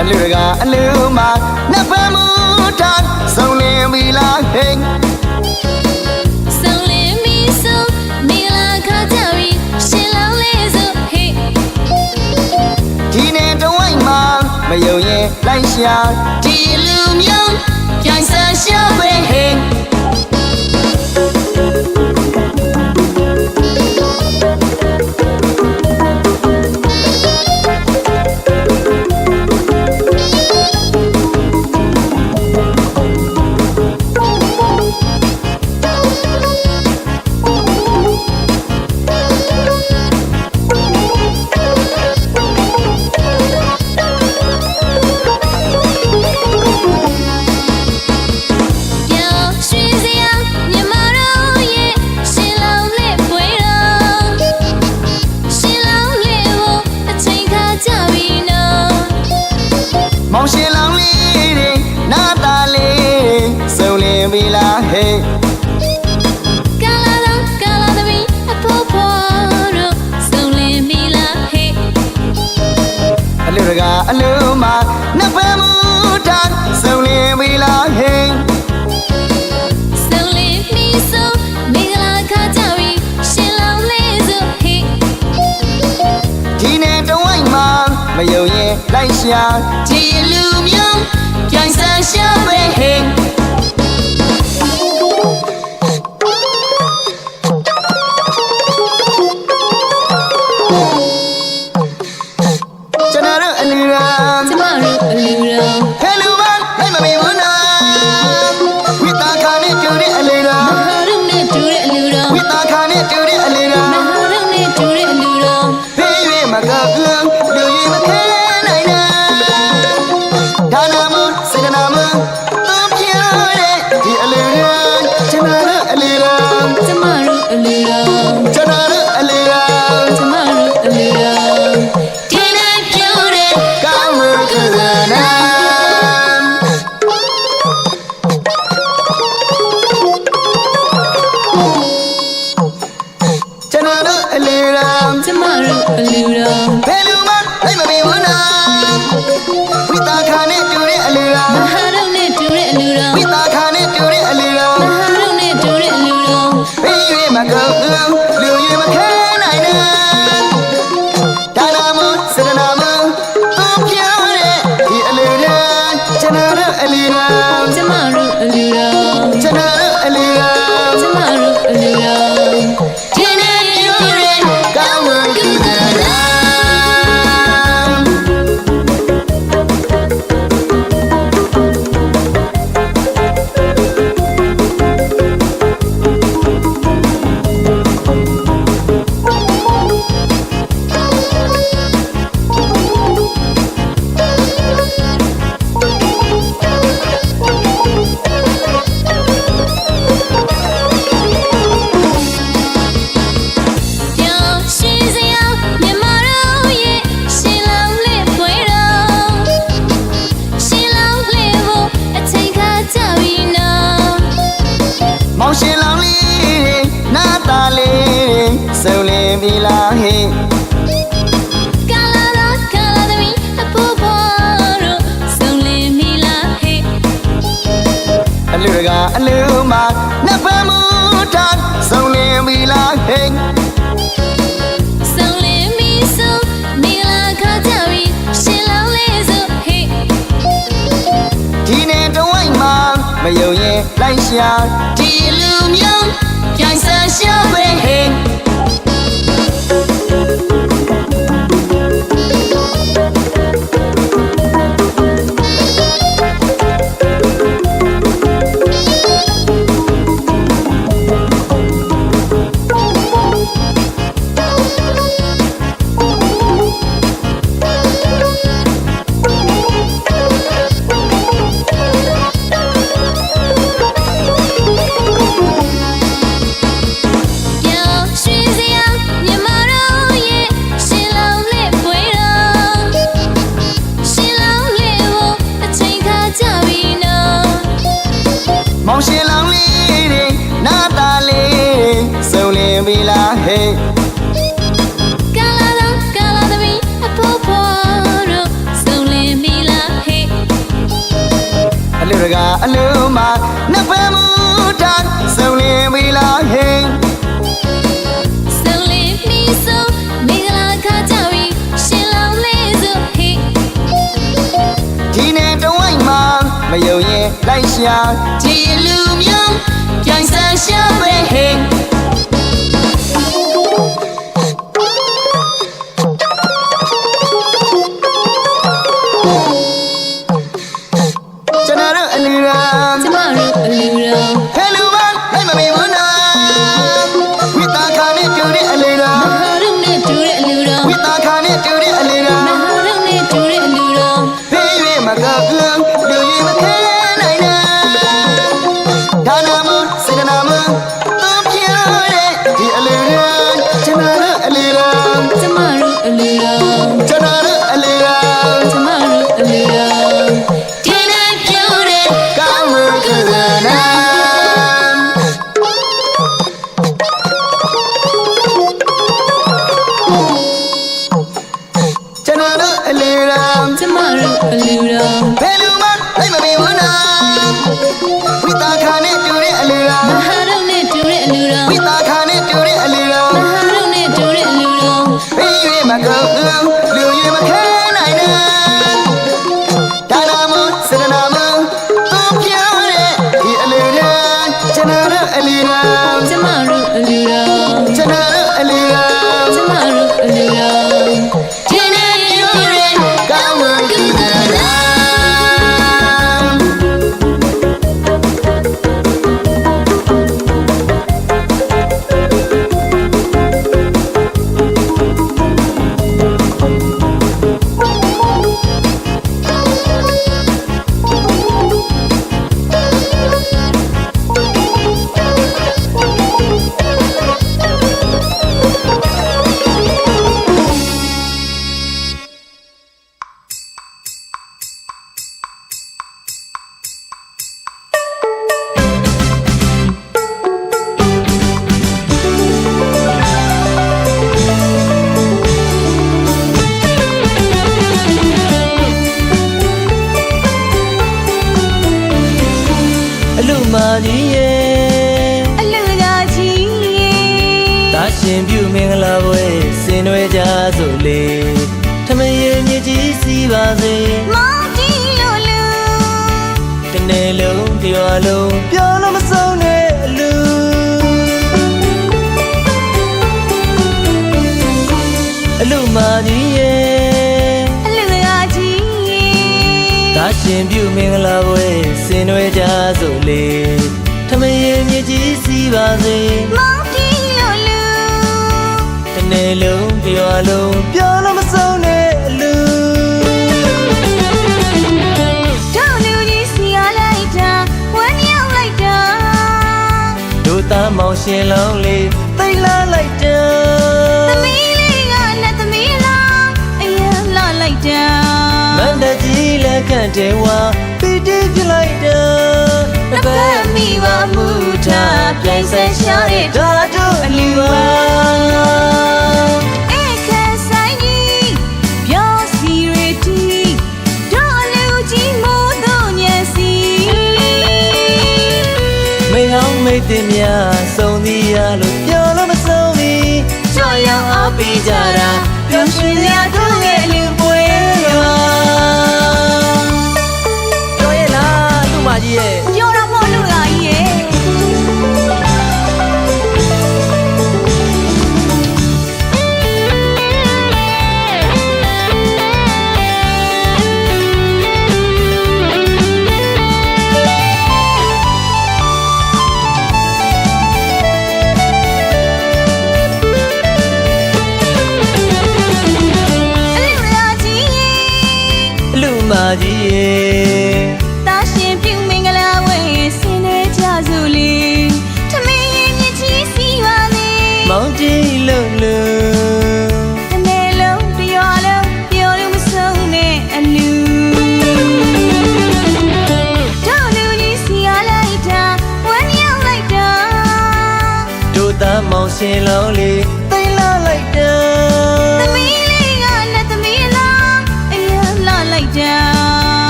အလူကအလူမှာနှစ်ဖက်မူထားဆုံးလင်းပြီလားဟိတ်ဆုံးလင်းပြီဆိုမင်္ဂလာခါကြပြီရှင်လောင်းလေးဆိုဟေးဒီနေ့တဝိုက်မှာမယုံရင်လိုက်ရှာဒီလူမျိုးပြိုင်ဆန်ရှာပဲဟေးမောင်ရှင်လောင်လေးတွေနာတာလေးစုံလင်ပြီလားဟဲ့ကာလာသမီးအဖို့ဖို့တို့စုံလင်ပြီလားဟဲ့အလူကအလူမှာနှစ်ဖက်မူထားစုံလင်ပြီလားဟဲ့စုံလင်ပြီဆိုမင်္ဂလာခါကြပြီရှင်လောင်လေးဆိုဟဲ့ဒီနေ့တဝိုက်မှာမယုံရင်လိုက်ရှာဒီလူမျိုးပြိုင်ဆန်ရှာပဲဟေးကျွန်တော်တို့အလူရာကျမတို့အလူရာဟဲလူမလိုက်မမီဘူးနော်ဝိတာခါနဲ့တူတဲ့အလူရာမဟာရုံနဲ့တူတဲ့အလူရာဝိတာခါနဲ့တူတဲ့အလူရာမဟာရုံနဲ့တူတဲ့အလူရာဖေးရွေးမကကူလူရွေးမခဲနိုင်နာဒါနာမစေတနာမသူပြတဲ့ဒီအလူရာကျွန်တော်တို့အလူရာကျမတို့အလူရာကျွန်တော်တို့အလူရာကျမတို့အလူရာဒီနေ့ပြုတဲ့ကောင်းမှုကုသနာကျွန်တော်တို့အလူရာကျမတို့အလူရာဘယ်လူမှလိုက်မပေးဘူးနော်ဝိတာခါနဲ့တူတဲ့အလူရာမဟာရုံနဲ့တူတဲ့အလူရာဝိတာခါနဲ့တူတဲ့အလူရာမဟာရုံနဲ့တူတဲ့အလူရာဖေးရွေးမကောင်းလူရွေးမခဲနိုင်နာဒါနာမစေတနာမသူပြတဲ့ဒီအလူရာကျွန်တော်တို့အလူရာကျမတို့အလူရာကျွန်တော်တို့အလူရာကျမတို့အလူရာဒီနေ့ပြုတဲ့ကောင်းမှုကုသနာမောင်ရှင်လောင်လေးနာတာလေးစုံလင်ပြီလားဟဲ့ကာလာသမီးအဖို့ဖို့တို့စုံလင်ပြီလားဟဲ့အလူကအလူမှာနှစ်ဖက်မူထားစုံလင်ပြီလားဟဲ့စုံလင်ပြီဆိုမင်္ဂလာခါကြပြီရှင်လောင်းလေးဆိုဟဲ့ဒီနေ့တဝိုက်မှာမယုံရင်လိုက်ရှာဒီလူမျိုးပြိုင်ဆန်ရှာပဲဟေးရွှေ a luma, Napamuta, so live we like him. So leave me so, Migala Katawi, Shillow Laser, he. Tina the white man, my yo ye, like Sha, Tilumium, Jansa Shabby.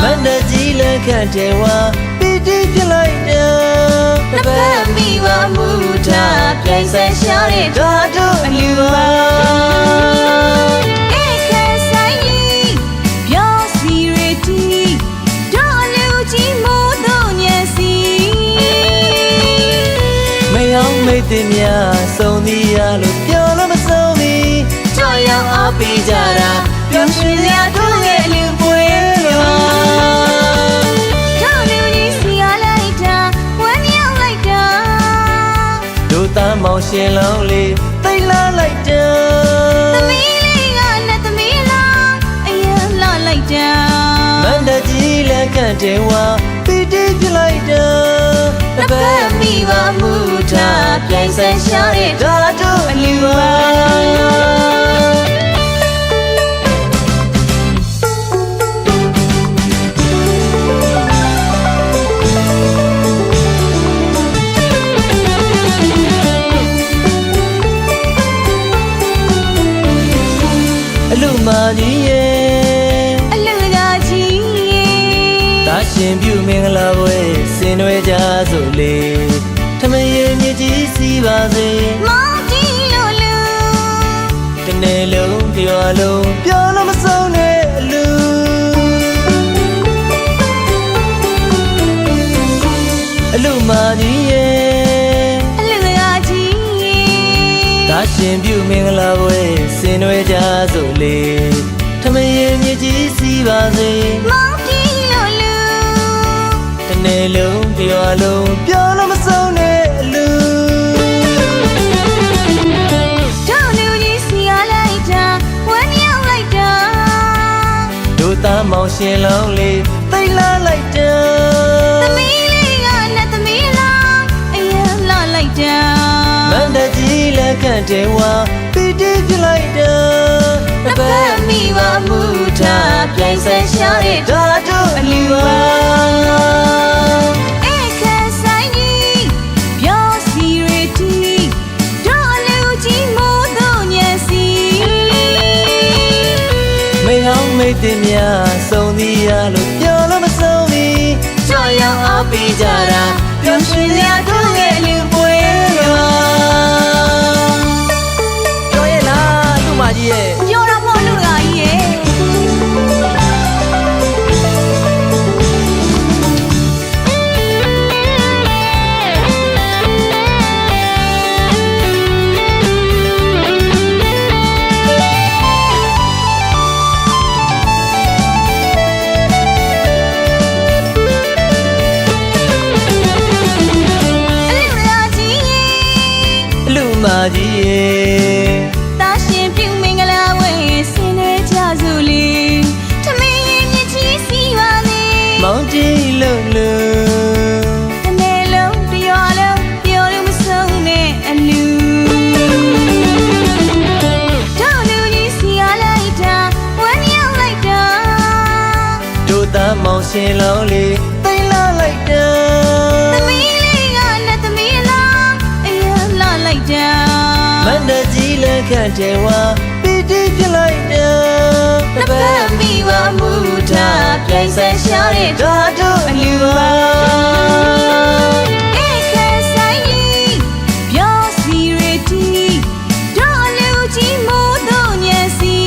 Manda jila katewa မိဝမှုထားပြိုင်ဆက်ရှာတဲ့ဓာတုအလူပါဧကဆိုင်ကြီးပြောစီရတီဒေါ်လူကြီးမိုးတို့ညစီမယောင်မိတ်တင်များစုံသည်ရလို့ပြောလို့မဆုံးသည်ကြောက်ရောက်အားပေးကြတာပျော်ရွှင်စရာတို့ရဲ့လူပွဲပါတို့လူကြီးစီရလိုက်တာဝမ်းမြောက်လိုက်တာတို့သားမောင်ရှင်လောင်းလေးသိလာလိုက်တာသမီးလေးကနဲ့သမီးလားအရင်လာလိုက်တာမန္တကြီးလက်ခန့်တယ်ဝါပီတိပြလိုက်တာတစ်ပတ်မိပါမှုထားပြိုင်ဆက်ရှာတဲ့ဓာတုအလူပါအလူမာကြီးရဲ့အလူသားကြီးရဲ့တာရှင်ပြုမင်္ဂလာပွဲဆင်နွှဲကြစို့လေထမရေမြည်ကြီးစီပါစေမောင်တီလို့လူတနေ့လုံးပြောလုံးပြောလို့မဆုံးတဲ့အလူအလူမာကြီးရဲ့အလူသားကြီးရဲ့တာရှင်ပြုမင်္ဂလာပွဲဆင်နွှဲကြစို့လေထမရေမြည်ကြီးစီပါစေမောင်တီလို့လူတနေ့လုံးပြောလုံးပြောလို့မဆုံးတဲ့အလူတို့လူကြီးစီရလိုက်တာဝမ်းမြောက်လိုက်တာတို့သားမောင်ရှင်လောင်းလေးသိလာလိုက်တာသမီးလေးကနဲ့သမီးလားအရင်လာလိုက်တာမန္တကြီးလက်ခန့်တယ်ဝါပီတိပြလိုက်တာတစ်ပတ်မိပါမှုထားပြိုင်ဆက်ရှာတဲ့ဓာတုအလူပါဧကဆိုင်ကြီးပြောစီရတီဒေါ်လူကြီးမိုးတို့ညစီမေဟောင်းမိတ်တင်များစုံသည်ရလို့ပြောလို့မဆုံးသည်ကြောက်ရောက်အားပေးကြတာပျော်ရွှင်စရာတို့ရဲ့လူပွဲပါပြောရဲ့လားသူ့မကြီးရဲ့ပြောတာပေါ့လူသားကြီးရဲ့မာကြီးရဲ့တာရှင်ပြုမင်္ဂလာဝဲဆင်းနေကြစို့လေထမင်းရင်မြချီစီပါလေမောင်ကြီးလုံးလုံးတနေ့လုံးတရွာလုံးပြောလို့မဆုံးတဲ့အလူတို့လူကြီးစီရလိုက်တာဝမ်းမြောက်လိုက်တာတို့သားမောင်ရှင်လောင်းလေးသိလာလိုက်တာသမီးလေးကနဲ့သမီးလားအရင်လာလိုက်တာမန္တကြီးလက်ခန့်တယ်ဝါပီတိပြလိုက်တာတစ်ပတ်မိပါမှုထားပြိုင်ဆက်ရှာတဲ့ဓာတုအလူပါဧကဆိုင်ကြီးပြောစီရတီဒေါ်လူကြီးမိုးတို့ညစီ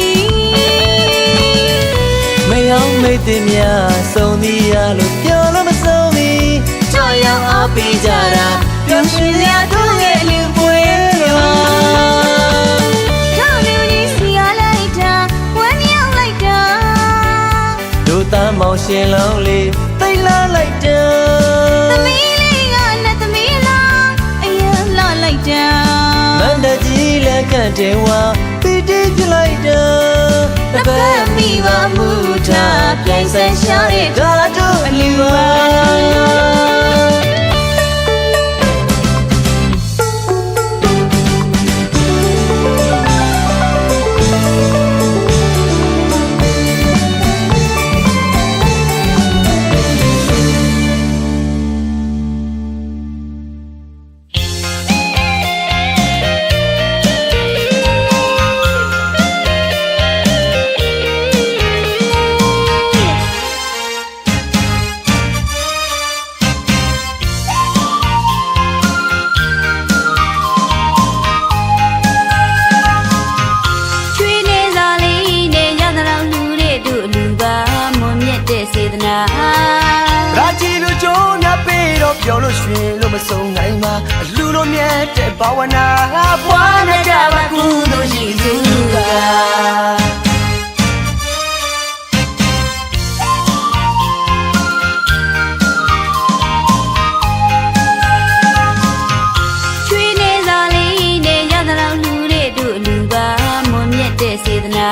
မယောင်မိတ်တင်များစုံသည်ရလို့ပြောလို့မဆုံးသည်ကြောက်ရောက်အားပေးကြတာပျော်ရွှင်စရာတို့ရဲ့လူပွဲပါတို့လူကြီးစီရလိုက်တာဝမ်းမြောက်လိုက်တာတို့သားမောင်ရှင်လောင်းလေးသိလာလိုက်တာသမီးလေးကနဲ့သမီးလားအရင်လာလိုက်တာမန္တကြီးလက်ခန့်တယ်ဝါပီတိပြလိုက်တာတစ်ပတ်မိပါမှုထားပြိုင်ဆက်ရှာတဲ့ဓာတုအလူပါ နာရာချီလိုချိုးနာပေးတော့ပြောလို့ရွှင်လို့မဆုံးနိုင်မှာအလူလိုမြတ်တဲ့ဘာဝနာပွားနေကြပါကုသိုလ်ရှိသူကစေတနာ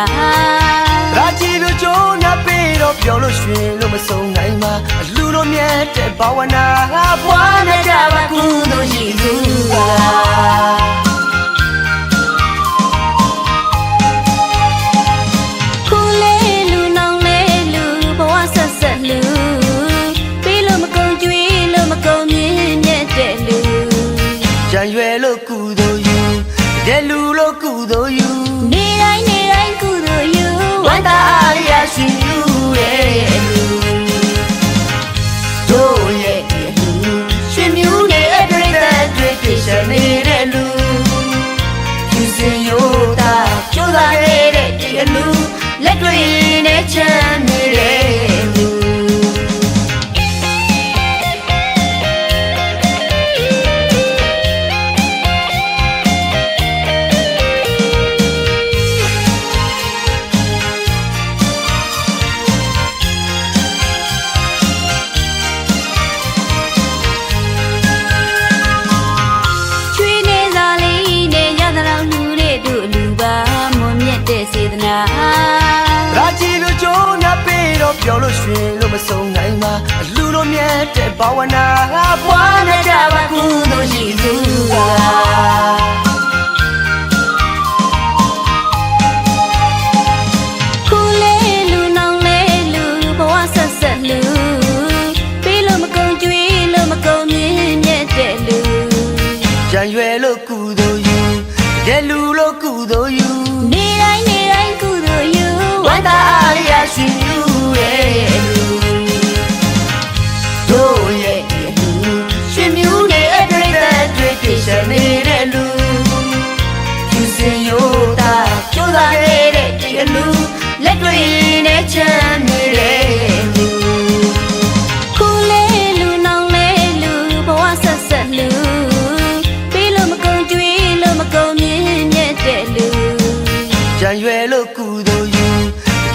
ရာချီလိုချိုးနာပေးတော့ပြောလို့ရွှင်လို့မဆုံးနိုင်မှာအလူလိုမြတ်တဲ့ဘာဝနာပွားနေကြပါကုသိုလ်ရှိသူကခုလေးလူနောင်လေးလူဘဝဆက်ဆက်လူပေးလို့မကုန်ကြွေးလို့မကုန်မြင့်မြတ်တဲ့လူကြံရွယ်လို့ကုသိုလ်ယူတဲ့လူလို့ကုသိုလ်ယူနေတိုင်းကုသိုလ်ယူဝန္တာအားရရှိယူရဲ့လူတို့ရဲ့လူရှင်မြူနဲ့ပြိတ္တတွေ့ပြရှနေတဲ့လူသူစင်ရိုးတာကြိုးစားခဲ့တဲ့ဒီအလူလက်တွေနဲ့ချမ်းနေတဲ့လူစေတနာရာချီလိုချိုးနာပေးတော့ပြောလို့ရွှင်လို့မဆုံးနိုင်မှာအလူလိုမြတ်တဲ့ဘာဝနာပွားနေကြပါကုသိုလ်ရှိသူကခုလေးလူနောင်လေးလူဘဝဆက်ဆက်လူပေးလို့မကုန်ကြွေးလို့မကုန်မြင့်မြတ်တဲ့လူကြံရွယ်လို့ကုသိုလ်ယူတဲ့လူလို့ကုသိုလ်ယူနေတိုင်းကုသိုလ်ယူဝန္တာအားရရှိယူရဲ့လူတို့ရဲ့လူရှင်မြူနဲ့ပြိတ္တတွေ့ပြရှနေတဲ့လူသူစင်ရိုးတာကြိုးစားခဲ့တဲ့ဒီအလူလက်တွေနဲ့ချမ်းနေတဲ့လူခုလေးလူနောင်လေးလူဘဝဆက်ဆက်လူပေးလို့မကုန်ကြွေးလို့မကုန်မြင့်မြတ်တဲ့လူကြံရွယ်လို့ကုသိုလ်ယူ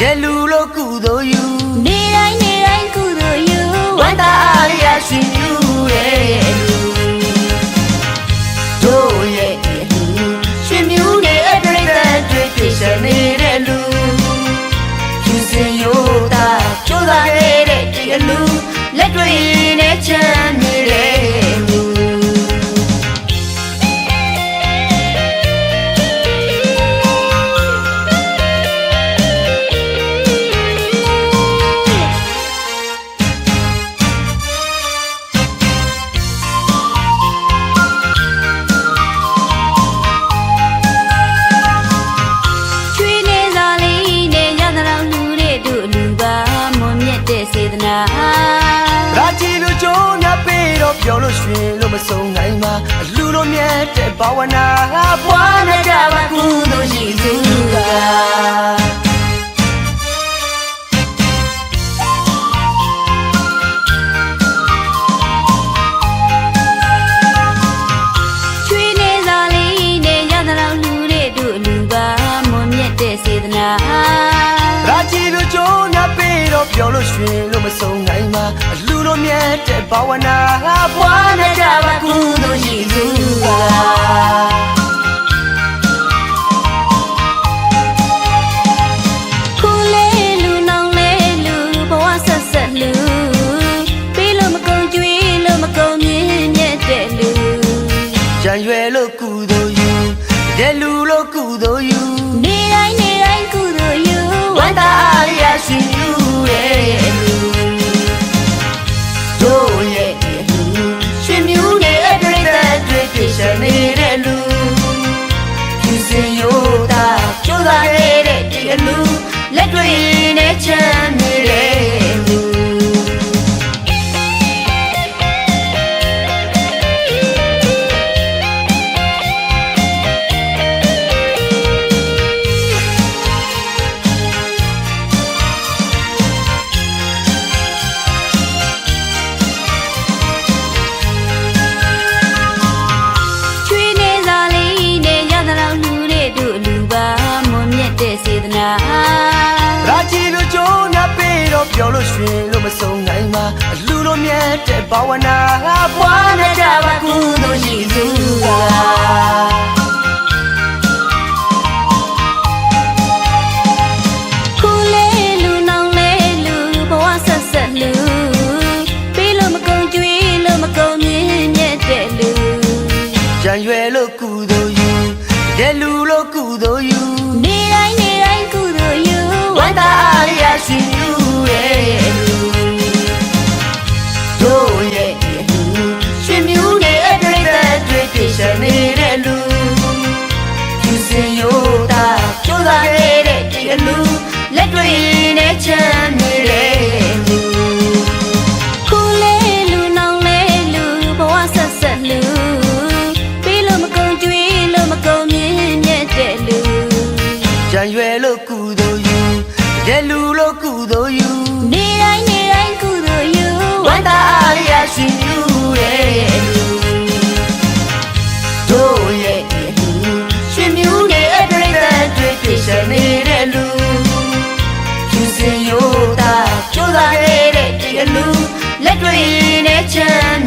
တဲ့လူလို့ကုသိုလ်ယူနေတိုင်းကုသိုလ်ယူဝန္တာအားရရှိယူရဲ့လူတို့ရဲ့လူရှင်မြူနဲ့ပြိတ္တတွေ့ပြရှနေတဲ့လူသူစင်ရိုးတာကြိုးစားခဲ့တဲ့ဒီအလူလက်တွေနဲ့ချမ်းနေတဲ့လူစေတနာရာချီလိုချိုးနာပေးတော့ပြောလို့ရွှင်လို့မဆုံးနိုင်မှာအလူလိုမြတ်တဲ့ဘာဝနာပွားနေကြပါကုသိုလ်ရှိသူကချွေးနေစာလေးနဲ့ရသလောက်လူတွေတို့လူပါမွန်မြတ်တဲ့စေတနာရာချီလိုချိုးနာပေးတော့ပြောလို့ရွှင်လို့မဆုံးနိုင်မှာအလူလိုမြတ်တဲ့ဘာဝနာပွားနေကြပါကုသိုလ်ရှိသူကခုလေးလူနောင်လေးလူဘဝဆက်ဆက်လူပေးလို့မကုန်ကြွေးလို့မကုန်မြင့်မြတ်တဲ့လူကြံရွယ်လို့ကုသိုလ်ယူတဲ့လူလို့ကုသိုလ်ယူနေတိုင်းကုသိုလ်ယူဝန္တာအားရရှိယူရဲ့လူတို့ရဲ့လူရှင်မြူနဲ့ပြိတ္တတွေ့ပြရှနေတဲ့လူသူစင်ရိုးတာကြိုးစားခဲ့တဲ့ဒီအလူလက်တွေနဲ့ချမ်းနေတဲ့လူ ပြောလို့ရွှင်လို့မဆုံးနိုင်ပါအလူလိုမြတ်တဲ့ဘာဝနာပွားနေကြပါကုသိုလ်ရှိသူကခုလေးလူနောင်လေးလူဘဝဆက်ဆက်လူပြီးလို့မကုန်ကြွေးလို့မကုန်မြင့်မြတ်တဲ့လူကြံရွယ်လို့ကုသိုလ်ယူတဲ့လူလို့ကုသိုလ်ယူနေတိုင်းကုသိုလ်ယူဝန္တာအားရရှိယူရဲ့လူတို့ရဲ့လူရှင်မြူရဲ့ပြိတ္တတွေ့ပြရှင်နေတဲ့လူသူစင်ရိုးတာကြိုးစားနေတဲ့ဒီအလူလက်တွေနဲ့ချမ်းနေတဲ့လူခုလေးလူနောင်လေးလူဘဝဆက်ဆက်လူပြီးလို့မကုန်ကြွေးလို့မကုန်မြင့်မြတ်တဲ့လူကြံရွယ်လို့ကုသိုလ်ယူတဲ့လူလို့ကုသိုလ်ယူနေတိုင်းကုသိုလ်ယူဝန္တာအားရရှိယူရဲ့လူတို့ရဲ့လူရှင်မြူရဲ့ပြိတ္တတွေ့ပြရှင်နေတဲ့လူသူစင်ရိုးတာကြိုးစားနေတဲ့ဒီအလူလက်တွေနဲ့ချမ်း